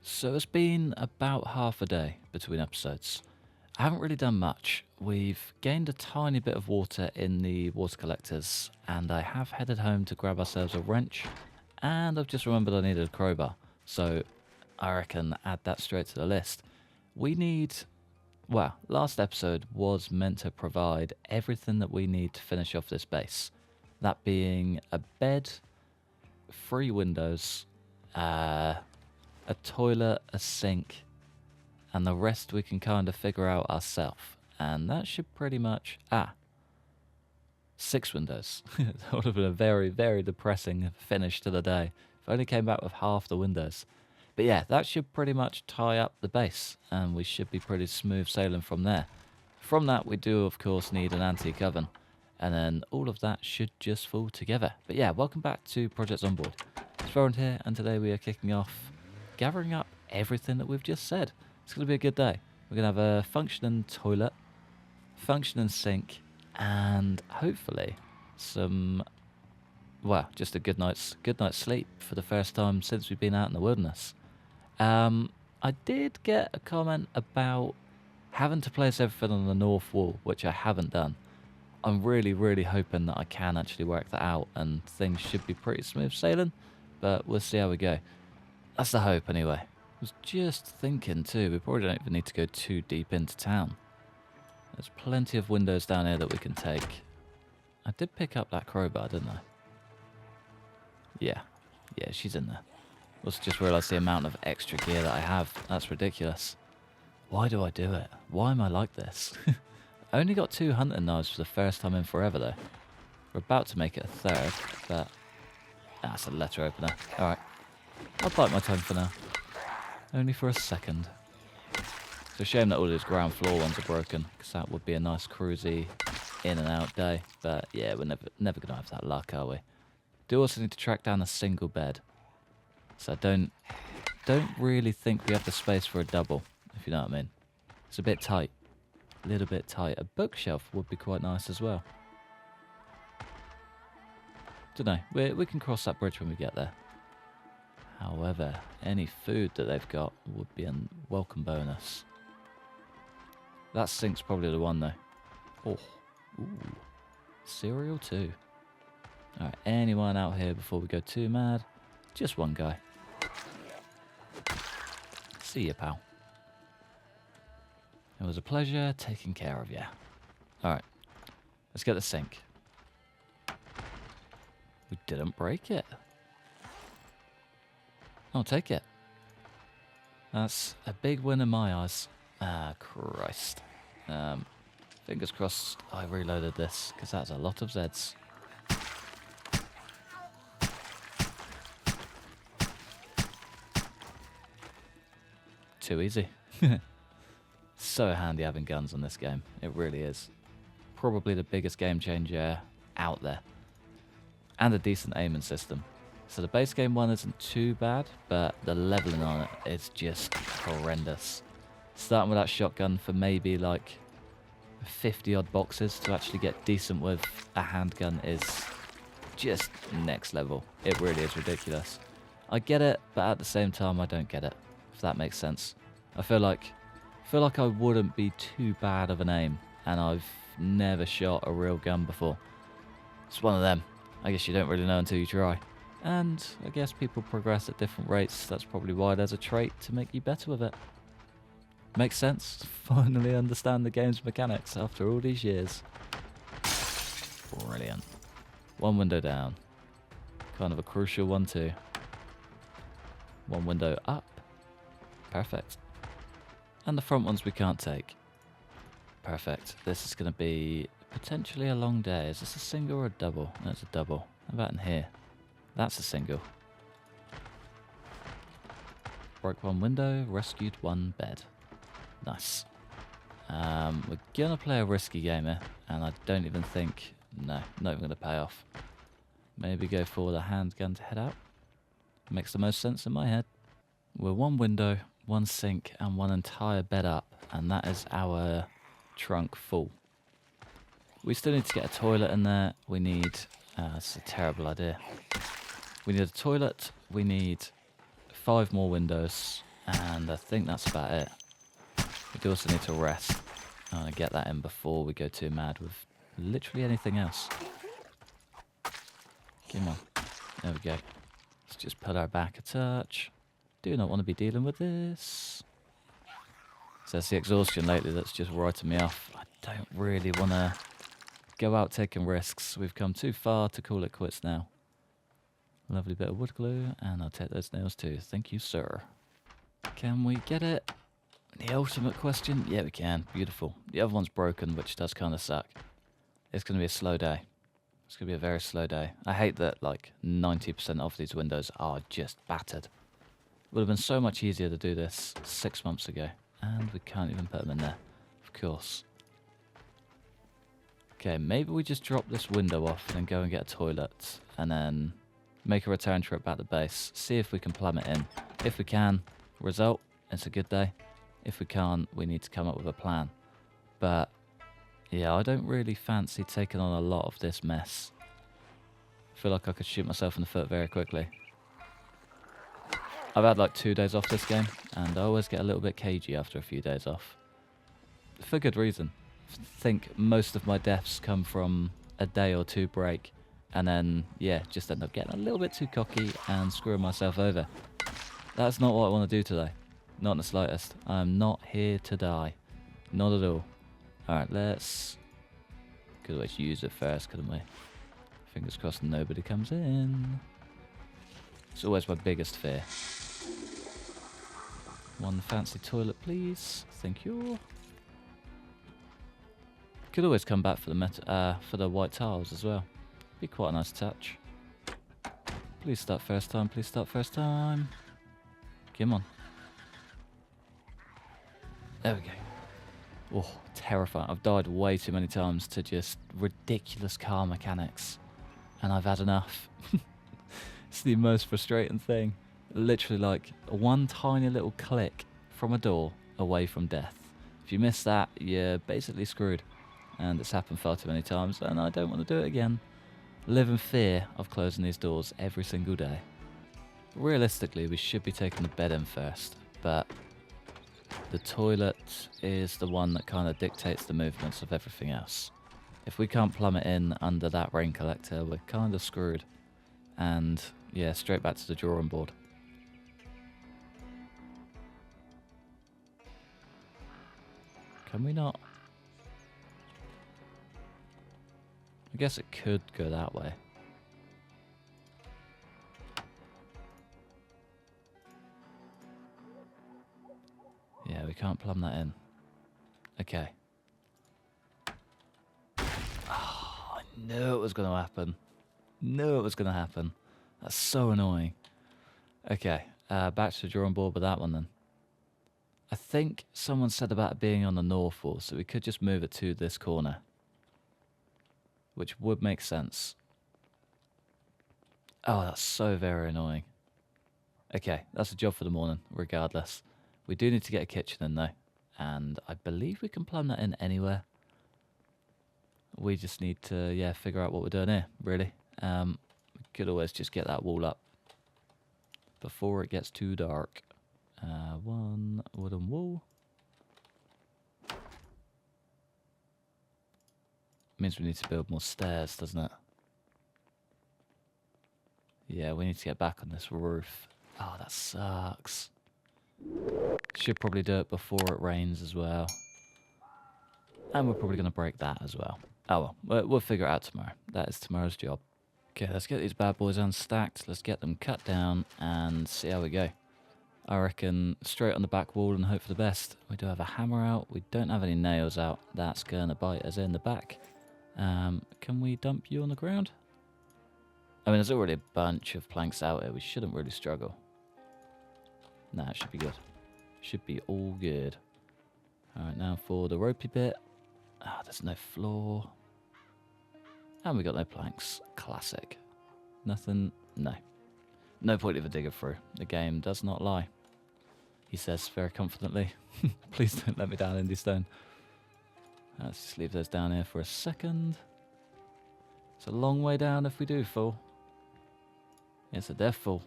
So it's been about half a day between episodes. I haven't really done much. We've gained a tiny bit of water in the water collectors, and I have headed home to grab ourselves a wrench, and I've just remembered I needed a crowbar, so I reckon add that straight to the list. We need, well, last episode was meant to provide everything that we need to finish off this base. That being a bed, 3 windows, a toilet, a sink, and the rest we can kind of figure out ourselves. And that should pretty much... 6 windows. That would have been a very, very depressing finish to the day if I only came back with half the windows. But yeah, that should pretty much tie up the base, and we should be pretty smooth sailing from there. From that, we do, of course, need an antique oven, and then all of that should just fall together. But yeah, welcome back to Project Zomboid. It's Florent here, and today we are kicking off gathering up everything that we've just said. It's going to be a good day. We're going to have a functioning toilet, functioning sink, and hopefully some, well, just a good night's sleep for the first time since we've been out in the wilderness. I did get a comment about having to place everything on the north wall, which I haven't done. I'm really, really hoping that I can actually work that out and things should be pretty smooth sailing, but we'll see how we go. That's the hope anyway. I was just thinking too, we probably don't even need to go too deep into town. There's plenty of windows down here that we can take. I did pick up that crowbar, didn't I? Yeah, she's in there. Also just realised the amount of extra gear that I have. That's ridiculous. Why do I do it? Why am I like this? I only got 2 hunting knives for the first time in forever though. We're about to make it a third, but that's a letter opener. Alright. I'll bite my tongue for now. Only for a second. It's a shame that all these ground floor ones are broken, because that would be a nice cruisy in and out day. But yeah, we're never going to have that luck, are we? Do also need to track down a single bed. So I don't really think we have the space for a double, if you know what I mean. It's a bit tight. A little bit tight. A bookshelf would be quite nice as well. Don't know. We can cross that bridge when we get there. However, any food that they've got would be a welcome bonus. That sink's probably the one though. Oh, ooh, cereal too. Alright, anyone out here before we go too mad? Just one guy. See ya, pal. It was a pleasure taking care of you. Alright, let's get the sink. We didn't break it. I'll take it. That's a big win in my eyes. Ah, Christ. Fingers crossed I reloaded this, because that's a lot of Zeds. Too easy. So handy having guns in this game. It really is. Probably the biggest game changer out there. And a decent aiming system. So the base game one isn't too bad, but the leveling on it is just horrendous. Starting with that shotgun for maybe like 50 odd boxes to actually get decent with a handgun is just next level. It really is ridiculous. I get it, but at the same time I don't get it, if that makes sense. I feel like I wouldn't be too bad of an aim, and I've never shot a real gun before. It's one of them. I guess you don't really know until you try. And I guess people progress at different rates. That's probably why there's a trait to make you better with it. Makes sense. Finally understand the game's mechanics after all these years. Brilliant. One window down. Kind of a crucial one too. One window up. Perfect. And the front ones we can't take. Perfect. This is going to be potentially a long day. Is this a single or a double? No, it's a double. How about in here? That's a single. Broke one window, rescued one bed. Nice. We're going to play a risky game here, and I don't even think... No, not even going to pay off. Maybe go for the handgun to head out. Makes the most sense in my head. We're one window, one sink, and one entire bed up, and that is our trunk full. We still need to get a toilet in there. We need... it's a terrible idea. We need a toilet. We need 5 more windows. And I think that's about it. We do also need to rest. I want to get that in before we go too mad with literally anything else. Come on. There we go. Let's just put our back a touch. Do not want to be dealing with this. So that's the exhaustion lately that's just writing me off. I don't really want to go out taking risks. We've come too far to call it quits now. Lovely bit of wood glue, and I'll take those nails too. Thank you, sir. Can we get it? The ultimate question? Yeah, we can. Beautiful. The other one's broken, which does kind of suck. It's going to be a slow day. It's going to be a very slow day. I hate that, like, 90% of these windows are just battered. It would have been so much easier to do this 6 months ago. And we can't even put them in there. Of course. Okay, maybe we just drop this window off and then go and get a toilet. And then make a return trip back to base. See if we can plumb it in. If we can, result, it's a good day. If we can't, we need to come up with a plan. But, yeah, I don't really fancy taking on a lot of this mess. I feel like I could shoot myself in the foot very quickly. I've had like 2 days off this game, and I always get a little bit cagey after a few days off. For good reason. I think most of my deaths come from a day or two break, and then, yeah, just end up getting a little bit too cocky and screwing myself over. That's not what I want to do today. Not in the slightest. I'm not here to die. Not at all. Alright, let's... Could always use it first, couldn't we? Fingers crossed nobody comes in. It's always my biggest fear. One fancy toilet, please. Thank you. Could always come back for the white tiles as well. Be quite a nice touch. Please start first time. Please start first time. Come on. There we go. Oh, terrifying. I've died way too many times to just ridiculous car mechanics. And I've had enough. It's the most frustrating thing. Literally like one tiny little click from a door away from death. If you miss that, you're basically screwed. And it's happened far too many times, and I don't want to do it again. Live in fear of closing these doors every single day. Realistically, we should be taking the bed in first, but the toilet is the one that kind of dictates the movements of everything else. If we can't plumb it in under that rain collector, we're kind of screwed. And yeah, straight back to the drawing board. Can we not? I guess it could go that way. Yeah, we can't plumb that in. Okay. Oh, I knew it was going to happen. Knew it was going to happen. That's so annoying. Okay, back to the drawing board with that one then. I think someone said about it being on the north wall, so we could just move it to this corner. Which would make sense. Oh, that's so very annoying. Okay, that's a job for the morning, regardless. We do need to get a kitchen in, though. And I believe we can plumb that in anywhere. We just need to, yeah, figure out what we're doing here, really. We could always just get that wall up before it gets too dark. One wooden wall. Means we need to build more stairs, doesn't it? Yeah, we need to get back on this roof. Oh, that sucks. Should probably do it before it rains as well. And we're probably going to break that as well. Oh well, we'll figure it out tomorrow. That is tomorrow's job. Okay, let's get these bad boys unstacked. Let's get them cut down and see how we go. I reckon straight on the back wall and hope for the best. We do have a hammer out. We don't have any nails out. That's going to bite us in the back. Can we dump you on the ground? I mean, there's already a bunch of planks out here. We shouldn't really struggle. Nah, it should be good. Should be all good. Alright, now for the ropey bit. Ah, there's no floor. And we got no planks. Classic. Nothing. No. No point of a digger through. The game does not lie. He says very confidently. Please don't let me down, Indy Stone. Let's just leave those down here for a second. It's a long way down if we do fall. It's a death fall.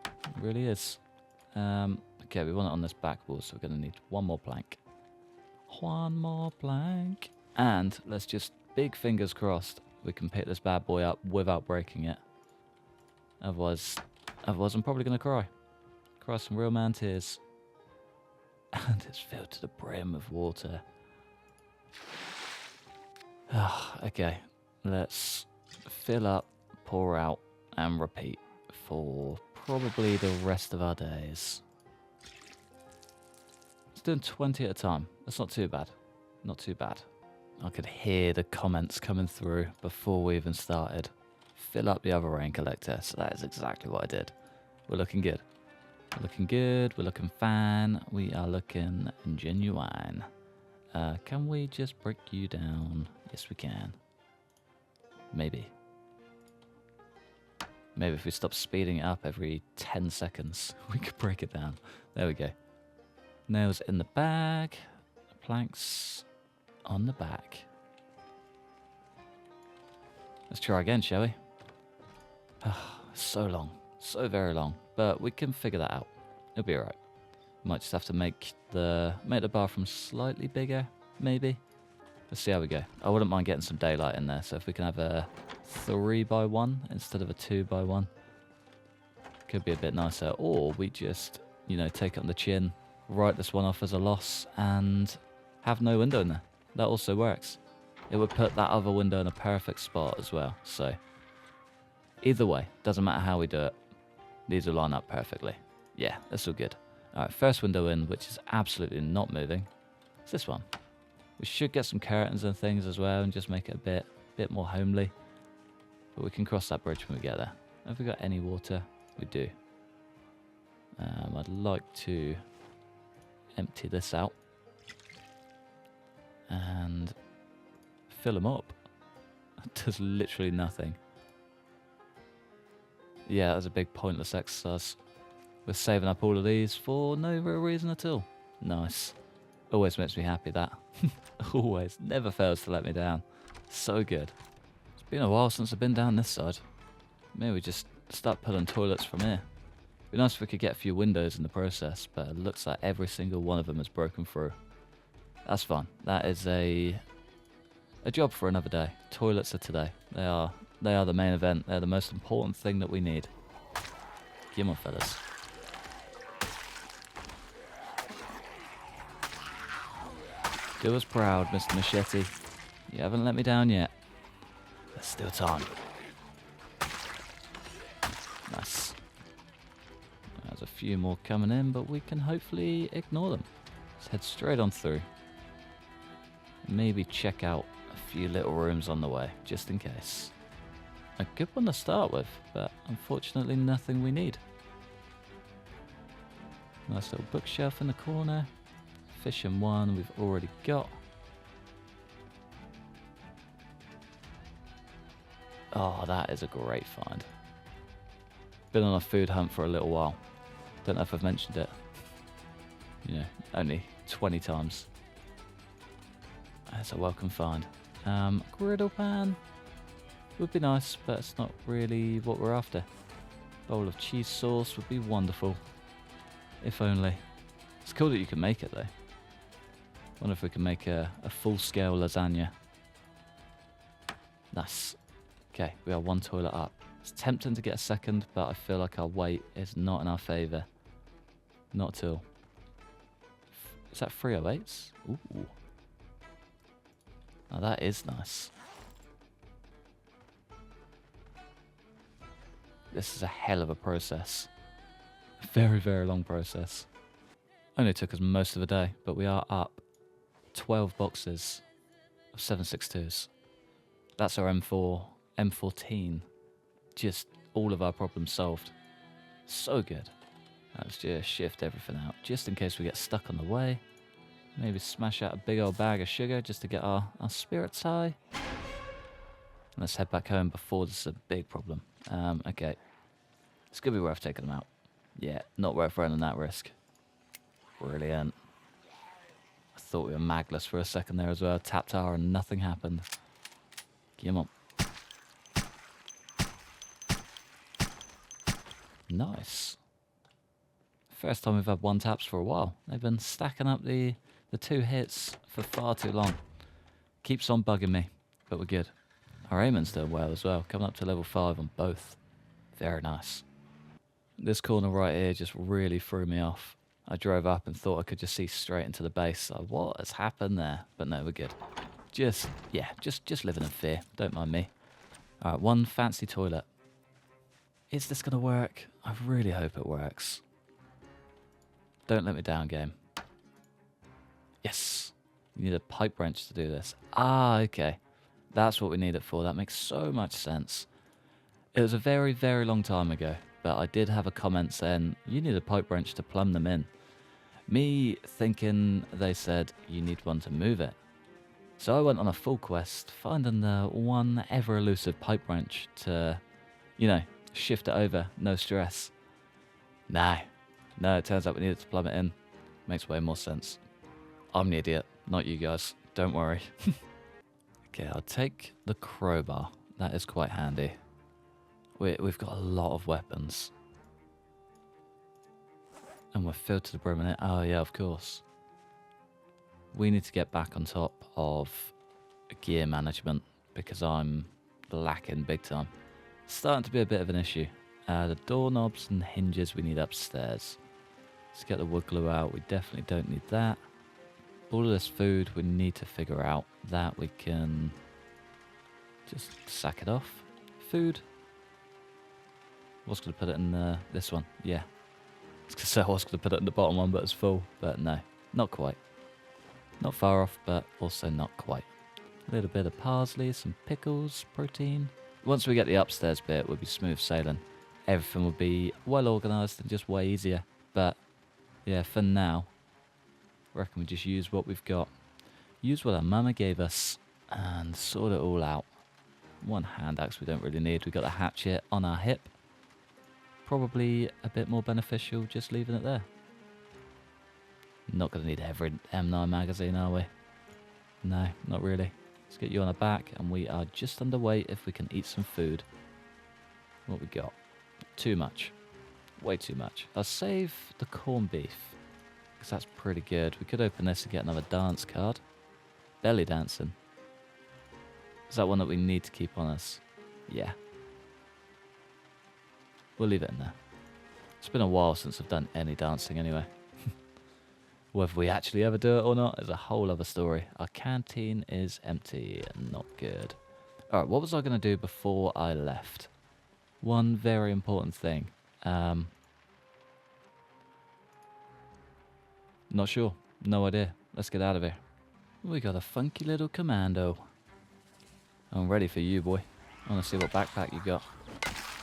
It really is. Okay, we want it on this back wall, so we're going to need one more plank. One more plank. And let's just, big fingers crossed, we can pick this bad boy up without breaking it. Otherwise I'm probably going to cry. Cry some real man tears. And it's filled to the brim with water. Okay, let's fill up, pour out, and repeat for probably the rest of our days. Let's do 20 at a time. That's not too bad. Not too bad. I could hear the comments coming through before we even started. Fill up the other rain collector. So that is exactly what I did. We're looking good. We're looking good. We're looking fine. We are looking genuine. Can we just break you down? Yes, we can. Maybe. Maybe if we stop speeding it up every 10 seconds, we could break it down. There we go. Nails in the bag. Planks on the back. Let's try again, shall we? So long. So very long. But we can figure that out. It'll be alright. Might just have to make the bathroom slightly bigger, maybe. Let's see how we go. I wouldn't mind getting some daylight in there, so if we can have a 3x1 instead of a 2x1, could be a bit nicer. Or we just, you know, take it on the chin, write this one off as a loss, and have no window in there. That also works. It would put that other window in a perfect spot as well. So either way, doesn't matter how we do it. These will line up perfectly. Yeah, that's all good. Alright, first window in, which is absolutely not moving. It's this one. We should get some curtains and things as well and just make it a bit more homely. But we can cross that bridge when we get there. Have we got any water? We do. I'd like to empty this out and fill them up. It does literally nothing. Yeah, that was a big pointless exercise. We're saving up all of these for no real reason at all. Nice. Always makes me happy, that. Always. Never fails to let me down. So good. It's been a while since I've been down this side. Maybe we just start pulling toilets from here. It'd be nice if we could get a few windows in the process, but it looks like every single one of them is broken through. That's fine. That is a job for another day. Toilets are today. They are the main event. They're the most important thing that we need. Come on, fellas. Do us proud, Mr. Machete. You haven't let me down yet. There's still time. Nice. There's a few more coming in, but we can hopefully ignore them. Let's head straight on through. Maybe check out a few little rooms on the way, just in case. A good one to start with, but unfortunately nothing we need. Nice little bookshelf in the corner. Fishing one we've already got. Oh, that is a great find. Been on a food hunt for a little while. Don't know if I've mentioned it. You know, only 20 times. That's a welcome find. Griddle pan would be nice, but it's not really what we're after. Bowl of cheese sauce would be wonderful. If only. It's cool that you can make it though. Wonder if we can make a full-scale lasagna. Nice. Okay, we are one toilet up. It's tempting to get a second, but I feel like our weight is not in our favour. Not at all. Is that 308s? Ooh. Now that is nice. This is a hell of a process. A very, very long process. Only took us most of the day, but we are up 12 boxes of 762s. That's our M14. Just all of our problems solved. So good. Let's just shift everything out, just in case we get stuck on the way. Maybe smash out a big old bag of sugar just to get our spirits high. Let's head back home before this is a big problem. Okay. It's going to be worth taking them out. Yeah, not worth running that risk. Brilliant. I thought we were magless for a second there as well. Tapped R and nothing happened. Come on. Nice. First time we've had one taps for a while. They've been stacking up the 2 hits for far too long. Keeps on bugging me, but we're good. Our aiming's doing well as well, coming up to level 5 on both. Very nice. This corner right here just really threw me off. I drove up and thought I could just see straight into the base. Like, what has happened there? But no, we're good. Just living in fear. Don't mind me. Alright, one fancy toilet. Is this going to work? I really hope it works. Don't let me down, game. Yes. You need a pipe wrench to do this. Ah, okay. That's what we need it for. That makes so much sense. It was a very, very long time ago, but I did have a comment saying, you need a pipe wrench to plumb them in. Me thinking they said, you need one to move it. So I went on a full quest, finding the one ever elusive pipe wrench to, you know, shift it over, no stress. No, it turns out we needed to plumb it in. Makes way more sense. I'm the idiot, not you guys. Don't worry. Okay, I'll take the crowbar. That is quite handy. We've got a lot of weapons. And we're filled to the brim in it. Oh yeah, of course. We need to get back on top of gear management because I'm lacking big time. Starting to be a bit of an issue. The doorknobs and hinges we need upstairs. Let's get the wood glue out. We definitely don't need that. All of this food we need to figure out. That we can just sack it off. Food. I was going to put it in this one. Yeah. I was going to say I was going to put it in the bottom one, but it's full. But no, not quite. Not far off, but also not quite. A little bit of parsley, some pickles, protein. Once we get the upstairs bit, we'll be smooth sailing. Everything will be well organised and just way easier. But yeah, for now, I reckon we just use what we've got. Use what our mama gave us and sort it all out. One hand axe we don't really need. We've got the hatchet on our hip. Probably a bit more beneficial just leaving it there. Not going to need every M9 magazine, are we? No, not really. Let's get you on our back, and we are just underweight if we can eat some food. What we got? Too much. Way too much. I'll save the corned beef, because that's pretty good. We could open this and get another dance card. Belly dancing. Is that one that we need to keep on us? Yeah. We'll leave it in there. It's been a while since I've done any dancing anyway. Whether we actually ever do it or not is a whole other story. Our canteen is empty and not good. Alright, what was I going to do before I left? One very important thing. Not sure. No idea. Let's get out of here. We got a funky little commando. I'm ready for you, boy. I want to see what backpack you got.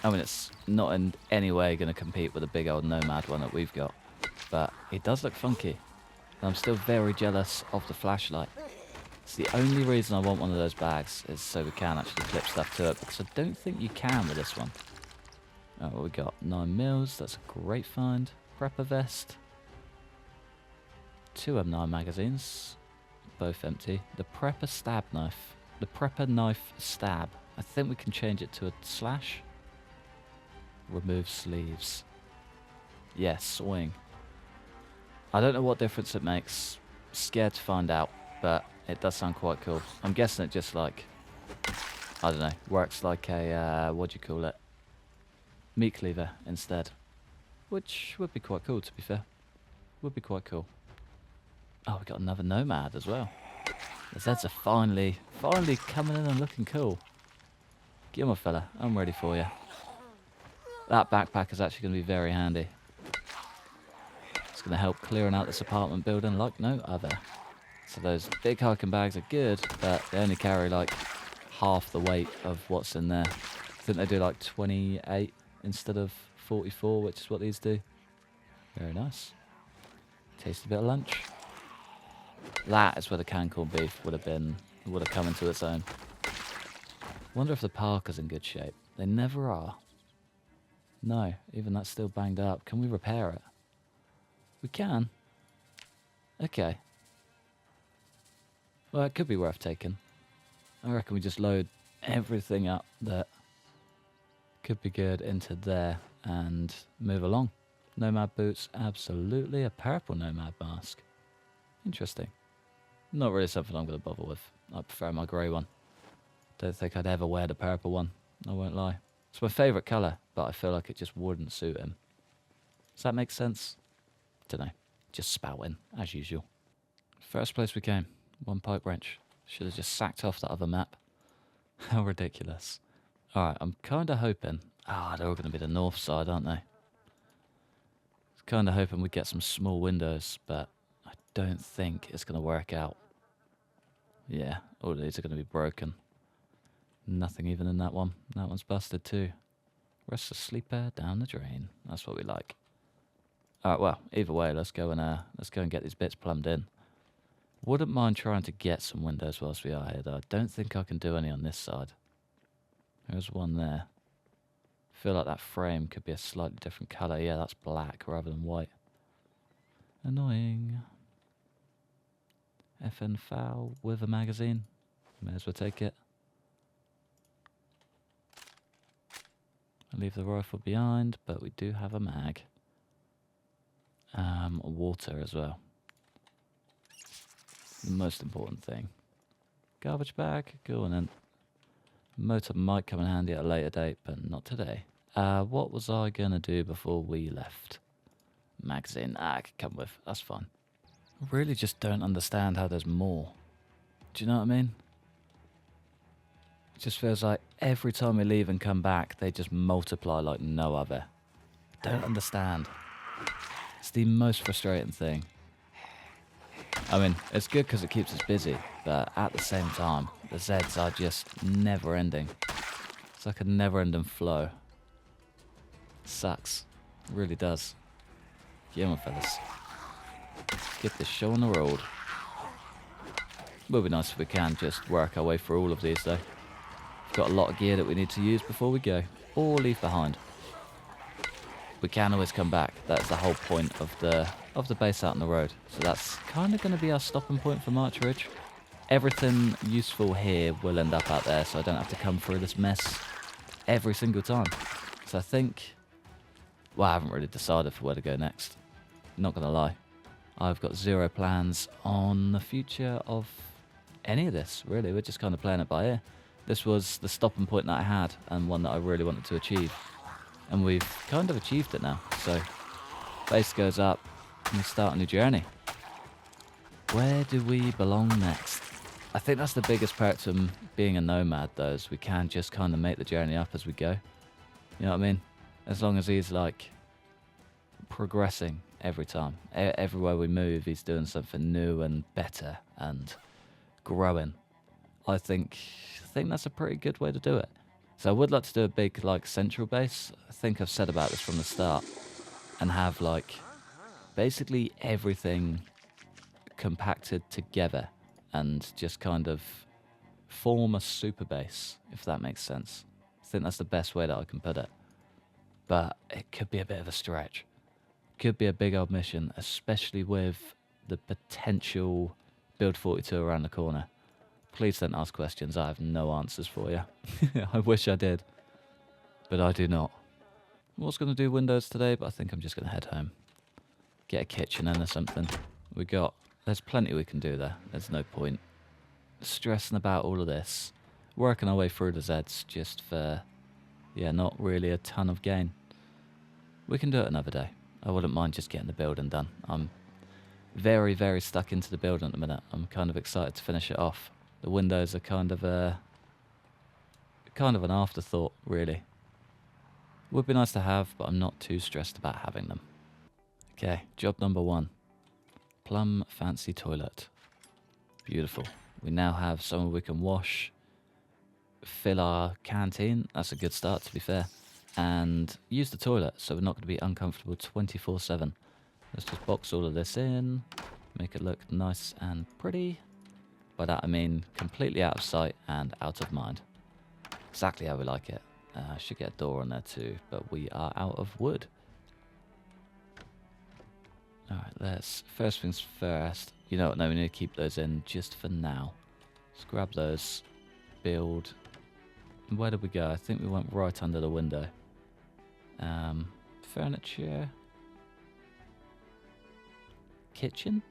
I mean, it's not in any way going to compete with the big old nomad one that we've got. But it does look funky. And I'm still very jealous of the flashlight. It's the only reason I want one of those bags is so we can actually clip stuff to it, because I don't think you can with this one. Oh, what we got? 9 mils. That's a great find. Prepper vest. 2 M9 magazines. Both empty. The prepper stab knife. The prepper knife stab. I think we can change it to a slash. Remove sleeves. Yes, swing. I don't know what difference it makes. Scared to find out, but it does sound quite cool. I'm guessing it just like, I don't know, works like a, what do you call it? Meat cleaver instead. Which would be quite cool, to be fair. Would be quite cool. Oh, we got another nomad as well. The Zeds are finally coming in and looking cool. Get on, fella. I'm ready for you. That backpack is actually going to be very handy. It's going to help clearing out this apartment building like no other. So those big hiking bags are good, but they only carry like half the weight of what's in there. I think they do like 28 instead of 44, which is what these do. Very nice. Tasty bit of lunch. That is where the canned corned beef would have come into its own. Wonder if the Parker's in good shape. They never are. No, even that's still banged up. Can we repair it? We can. Okay. Well, it could be worth taking. I reckon we just load everything up that could be good into there and move along. Nomad boots, absolutely. A purple nomad mask. Interesting. Not really something I'm going to bother with. I prefer my grey one. Don't think I'd ever wear the purple one. I won't lie. It's my favourite colour, but I feel like it just wouldn't suit him. Does that make sense? Don't know. Just spouting, as usual. First place we came. 1 pipe wrench. Should have just sacked off that other map. How ridiculous. Alright, I'm kind of hoping... Ah, they're all going to be the north side, aren't they? Kind of hoping we get some small windows, but I don't think it's going to work out. Yeah, all of these are going to be broken. Nothing even in that one. That one's busted too. Rest of sleeper down the drain. That's what we like. Alright, well, either way, let's go and get these bits plumbed in. Wouldn't mind trying to get some windows whilst we are here, though. I don't think I can do any on this side. There's one there. Feel like that frame could be a slightly different colour. Yeah, that's black rather than white. Annoying. FN foul with a magazine. May as well take it. I'll leave the rifle behind, but we do have a mag. Water as well. The most important thing. Garbage bag, go on then. Motor might come in handy at a later date, but not today. What was I going to do before we left? Magazine, I could come with, that's fine. I really just don't understand how there's more. Do you know what I mean? It just feels like every time we leave and come back, they just multiply like no other. Don't understand. It's the most frustrating thing. I mean, it's good because it keeps us busy, but at the same time, the Zeds are just never ending. It's like a never ending flow. Sucks. It really does. Get on, fellas. Get this show on the road. Will be nice if we can just work our way through all of these though. We've got a lot of gear that we need to use before we go, or leave behind. We can always come back. That's the whole point of the base out on the road. So that's kind of going to be our stopping point for March Ridge. Everything useful here will end up out there, so I don't have to come through this mess every single time. So I think... Well, I haven't really decided for where to go next. Not going to lie. I've got zero plans on the future of any of this, really. We're just kind of playing it by ear. This was the stopping point that I had, and one that I really wanted to achieve. And we've kind of achieved it now. So, base goes up, and we start a new journey. Where do we belong next? I think that's the biggest perk to being a nomad, though, is we can just kind of make the journey up as we go. You know what I mean? As long as he's, like, progressing every time. Everywhere we move, he's doing something new and better and growing. I think that's a pretty good way to do it. So I would like to do a big, like, central base. I think I've said about this from the start. And have, like, basically everything compacted together. And just kind of form a super base, if that makes sense. I think that's the best way that I can put it. But it could be a bit of a stretch. Could be a big old mission, especially with the potential Build 42 around the corner. Please don't ask questions. I have no answers for you. I wish I did, but I do not. I was going to do windows today, but I think I'm just going to head home. Get a kitchen in or something. There's plenty we can do there. There's no point stressing about all of this. Working our way through the Zeds just for, yeah, not really a ton of gain. We can do it another day. I wouldn't mind just getting the building done. I'm very, very stuck into the building at the minute. I'm kind of excited to finish it off. The windows are kind of an afterthought, really. Would be nice to have, but I'm not too stressed about having them. Okay, job number 1. Plum fancy toilet. Beautiful. We now have somewhere we can wash, fill our canteen. That's a good start, to be fair. And use the toilet, so we're not going to be uncomfortable 24/7. Let's just box all of this in, make it look nice and pretty. By that I mean completely out of sight and out of mind. Exactly how we like it. I should get a door on there too, but we are out of wood. Alright, first things first. You know what, no, we need to keep those in just for now. Let's grab those, build. And where did we go? I think we went right under the window. Furniture. kitchen?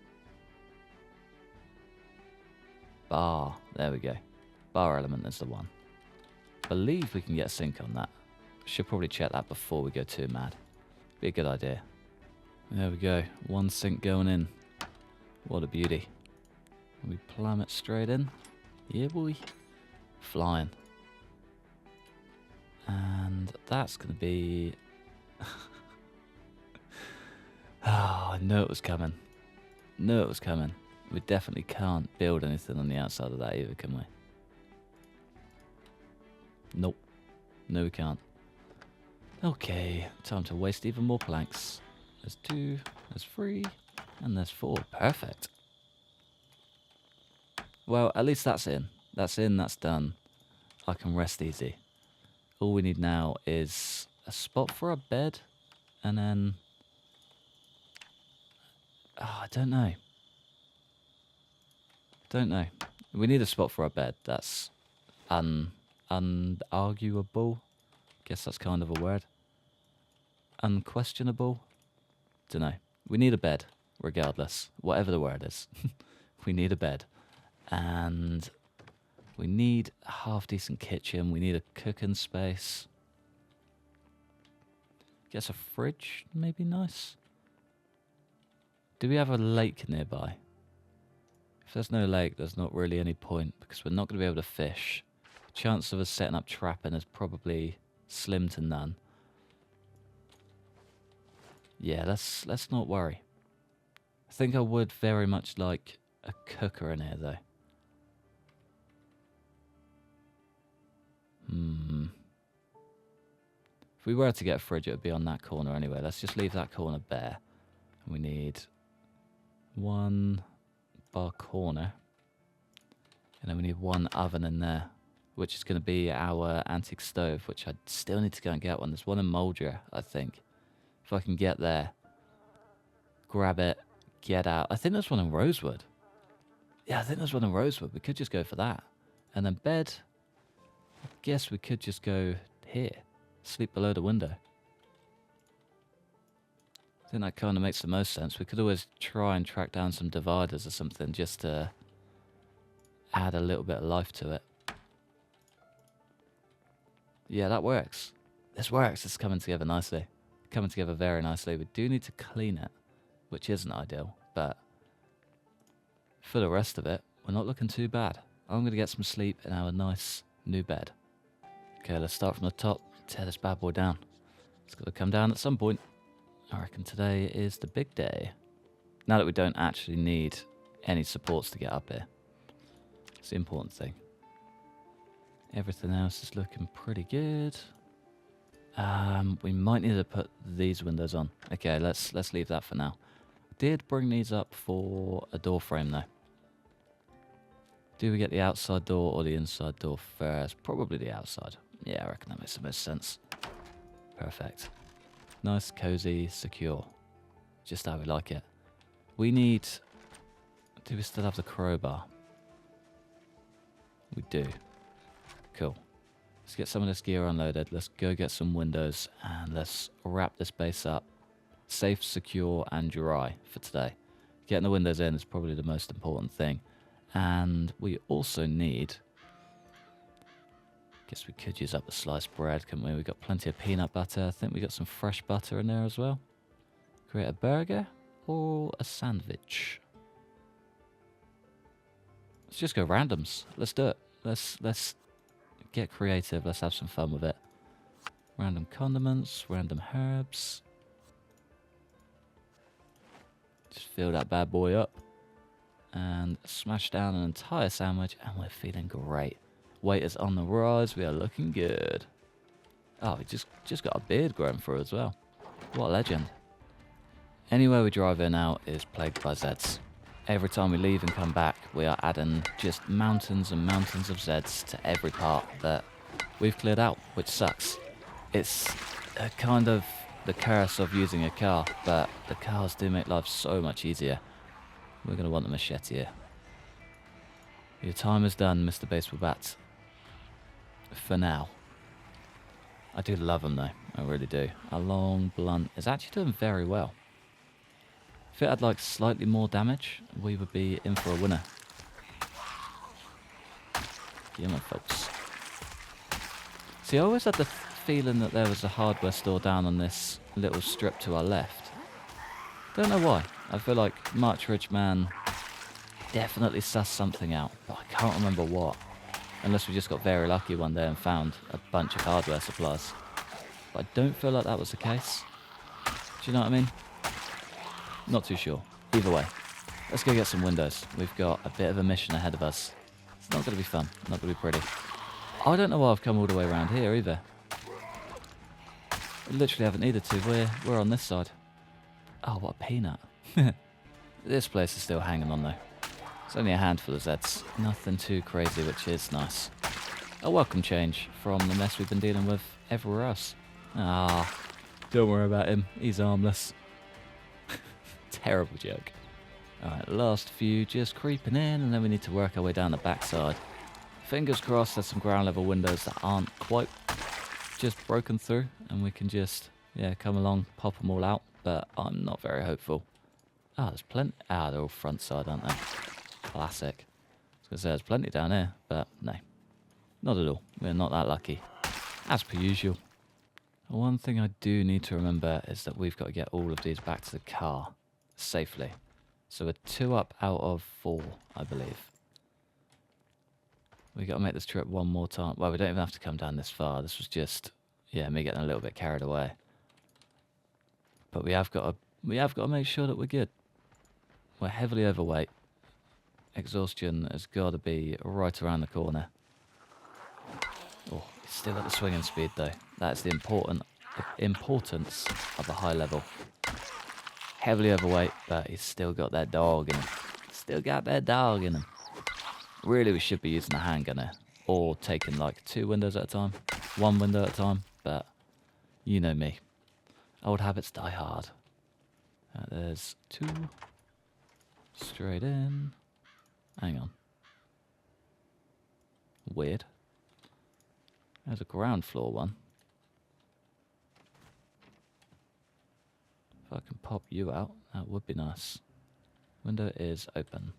Bar. There we go. Bar element is the one. Believe we can get a sink on that. Should probably check that before we go too mad. Be a good idea. There we go. One sink going in. What a beauty. We plumb it straight in. Yeah, boy. Flying. And that's going to be... Oh, I knew it was coming. Knew it was coming. We definitely can't build anything on the outside of that either, can we? Nope. No, we can't. Okay, time to waste even more planks. There's 2, there's 3, and there's 4. Perfect. Well, at least that's in. That's in, that's done. I can rest easy. All we need now is a spot for a bed, and then... Oh, I don't know. Don't know. We need a spot for our bed. That's unarguable. Guess that's kind of a word. Unquestionable. Don't know. We need a bed, regardless. Whatever the word is. We need a bed. And we need a half-decent kitchen. We need a cooking space. Guess a fridge, maybe nice. Do we have a lake nearby? If there's no lake, there's not really any point, because we're not going to be able to fish. The chance of us setting up trapping is probably slim to none. Yeah, let's not worry. I think I would very much like a cooker in here, though. If we were to get a fridge, it would be on that corner anyway. Let's just leave that corner bare. We need 1 bar corner. And then we need 1 oven in there, which is going to be our antique stove, which I still need to go and get one. There's one in Moldra, I think. If I can get there, grab it, get out. I think there's one in Rosewood. Yeah, I think there's one in Rosewood. We could just go for that. And then bed, I guess we could just go here. Sleep below the window. I think that kind of makes the most sense. We could always try and track down some dividers or something just to add a little bit of life to it. Yeah, that works. This works. It's coming together nicely. Coming together very nicely. We do need to clean it, which isn't ideal, but for the rest of it, we're not looking too bad. I'm going to get some sleep in our nice new bed. Okay, let's start from the top. Tear this bad boy down. It's got to come down at some point. I reckon today is the big day. Now that we don't actually need any supports to get up here. It's the important thing. Everything else is looking pretty good. We might need to put these windows on. Okay, let's leave that for now. Did bring these up for a door frame though. Do we get the outside door or the inside door first? Probably the outside. Yeah, I reckon that makes the most sense. Perfect. Nice, cozy, secure. Just how we like it. We need... Do we still have the crowbar? We do. Cool. Let's get some of this gear unloaded. Let's go get some windows and let's wrap this base up. Safe, secure and dry for today. Getting the windows in is probably the most important thing. And we also need... Guess we could use up the sliced bread, couldn't we? We've got plenty of peanut butter. I think we got some fresh butter in there as well. Create a burger or a sandwich. Let's just go randoms. Let's do it. Let's get creative. Let's have some fun with it. Random condiments, random herbs. Just fill that bad boy up. And smash down an entire sandwich and we're feeling great. Weight is on the rise. We are looking good. Oh, we just got a beard growing through as well. What a legend. Anywhere we drive in now is plagued by Zeds. Every time we leave and come back, we are adding just mountains and mountains of Zeds to every part that we've cleared out, which sucks. It's kind of the curse of using a car, but the cars do make life so much easier. We're going to want the machete here. Your time is done, Mr. Baseball Bat. For now. I do love them though. I really do. A long blunt is actually doing very well. If it had like slightly more damage, we would be in for a winner. Yeah, my folks. See, I always had the feeling that there was a hardware store down on this little strip to our left. Don't know why. I feel like March Ridge Man definitely sussed something out, but I can't remember what. Unless we just got very lucky one day and found a bunch of hardware supplies. But I don't feel like that was the case. Do you know what I mean? Not too sure. Either way, let's go get some windows. We've got a bit of a mission ahead of us. It's not going to be fun. Not going to be pretty. I don't know why I've come all the way around here either. I literally haven't needed to. We're on this side. Oh, what a peanut. This place is still hanging on though. It's only a handful of Zeds. Nothing too crazy, which is nice. A welcome change from the mess we've been dealing with everywhere else. Ah, don't worry about him. He's harmless. Terrible joke. Alright, last few just creeping in, and then we need to work our way down the backside. Fingers crossed there's some ground level windows that aren't quite just broken through, and we can just, yeah, come along, pop them all out, but I'm not very hopeful. Ah, there's plenty. Ah, they're all front side, aren't they? Classic. I was going to say there's plenty down here, but no. Not at all. We're not that lucky. As per usual. One thing I do need to remember is that we've got to get all of these back to the car safely. So we're 2 up out of 4, I believe. We got to make this trip one more time. Well, we don't even have to come down this far. This was just, yeah, me getting a little bit carried away. But we have got to make sure that we're good. We're heavily overweight. Exhaustion has got to be right around the corner. Oh, he's still got the swinging speed though. That's the importance of a high level. Heavily overweight, but he's still got that dog in him. Still got that dog in him. Really, we should be using a handgunner or taking like 2 windows at a time, 1 window at a time. But you know me, old habits die hard. There's 2 straight in. Hang on. Weird. There's a ground floor one. If I can pop you out, that would be nice. Window is open.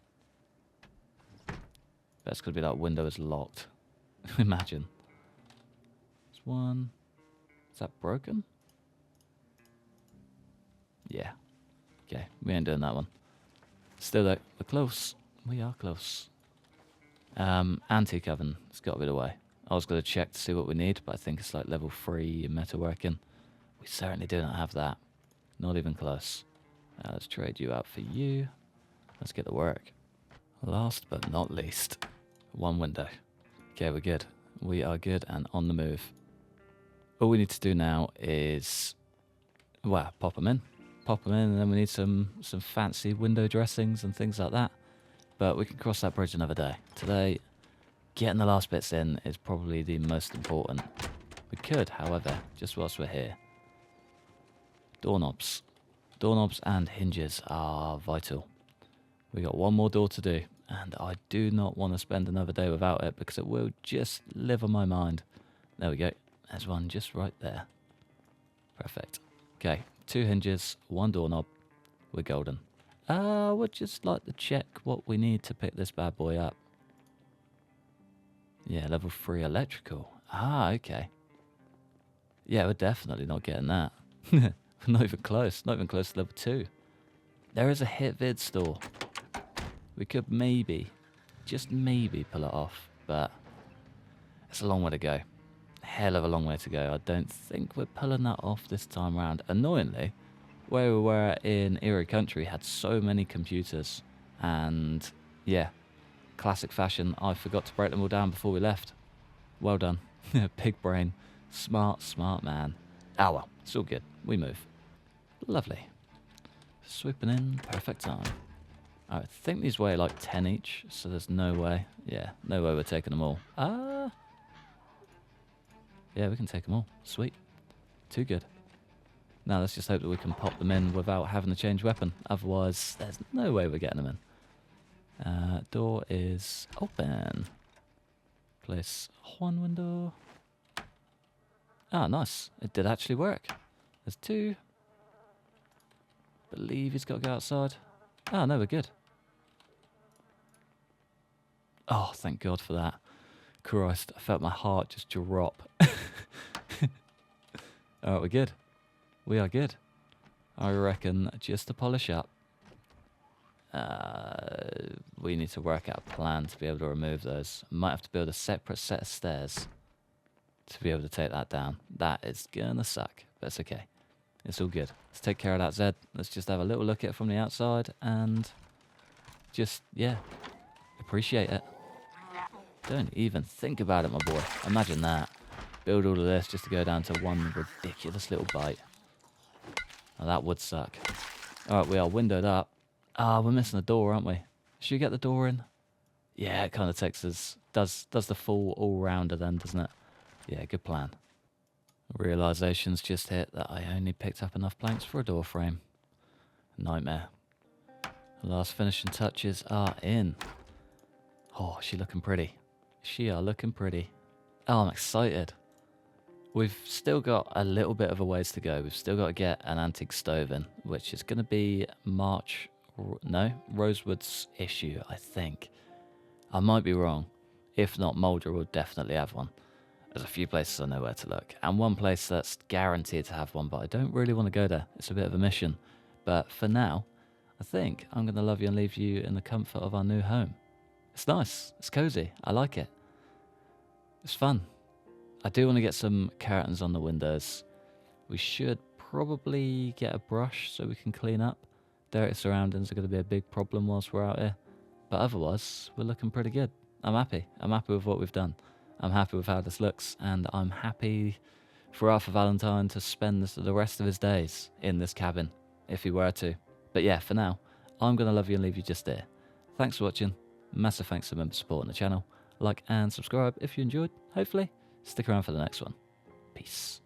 That's going to be that window is locked. Imagine. There's 1. Is that broken? Yeah. Okay, we ain't doing that one. Still though, we're close. We are close. Antique oven. It's got to be the way. I was going to check to see what we need, but I think it's like level 3 metalworking. We certainly do not have that. Not even close. Let's trade you out for you. Let's get to work. Last but not least, 1 window. Okay, we're good. We are good and on the move. All we need to do now is, well, pop them in. Pop them in, and then we need some fancy window dressings and things like that. But we can cross that bridge another day. Today, getting the last bits in is probably the most important. We could, however, just whilst we're here. Doorknobs. Doorknobs and hinges are vital. We got 1 more door to do, and I do not want to spend another day without it because it will just live on my mind. There we go. There's one just right there. Perfect. Okay, 2 hinges, 1 doorknob. We're golden. Would just like to check what we need to pick this bad boy up. Yeah, level 3 electrical. Ah, okay. Yeah, we're definitely not getting that. Not even close. Not even close to level 2. There is a hit vid store. We could maybe, just maybe pull it off, but it's a long way to go. Hell of a long way to go. I don't think we're pulling that off this time around. Annoyingly, where we were in Eerie Country had so many computers, and yeah, classic fashion, I forgot to break them all down before we left. Well done. Big brain. Smart, smart man. Ah well, it's all good. We move. Lovely. Swooping in, perfect time. I think these weigh like 10 each, so there's no way. Yeah, no way we're taking them all. Yeah, we can take them all. Sweet. Too good. Now let's just hope that we can pop them in without having to change weapon. Otherwise, there's no way we're getting them in. Door is open. Place 1 window. Ah, nice. It did actually work. There's 2. believe he's got to go outside. Oh, no, we're good. Oh, thank God for that. Christ, I felt my heart just drop. Alright, we're good. We are good. I reckon just to polish up, we need to work out a plan to be able to remove those. Might have to build a separate set of stairs to be able to take that down. That is gonna suck, but it's okay. It's all good. Let's take care of that, Zed. Let's just have a little look at it from the outside and just, yeah, appreciate it. Don't even think about it, my boy. Imagine that. Build all of this just to go down to one ridiculous little bite. Now that would suck. Alright, we are windowed up. Ah, we're missing a door, aren't we? Should we get the door in? Yeah, it kind of takes us... Does the full all-rounder then, doesn't it? Yeah, good plan. Realization's just hit that I only picked up enough planks for a door frame. Nightmare. The last finishing touches are in. Oh, she looking pretty. She are looking pretty. Oh, I'm excited. We've still got a little bit of a ways to go. We've still got to get an antique stove in, which is going to be Rosewood's issue, I think. I might be wrong. If not, Moulder will definitely have one. There's a few places I know where to look. And one place that's guaranteed to have one, but I don't really want to go there. It's a bit of a mission. But for now, I think I'm going to love you and leave you in the comfort of our new home. It's nice. It's cozy. I like it. It's fun. I do want to get some curtains on the windows. We should probably get a brush so we can clean up. Dirty surroundings are going to be a big problem whilst we're out here. But otherwise, we're looking pretty good. I'm happy. I'm happy with what we've done. I'm happy with how this looks. And I'm happy for Arthur Valentine to spend the rest of his days in this cabin, if he were to. But yeah, for now, I'm going to love you and leave you just there. Thanks for watching. Massive thanks to members supporting the channel. Like and subscribe if you enjoyed, hopefully. Stick around for the next one. Peace.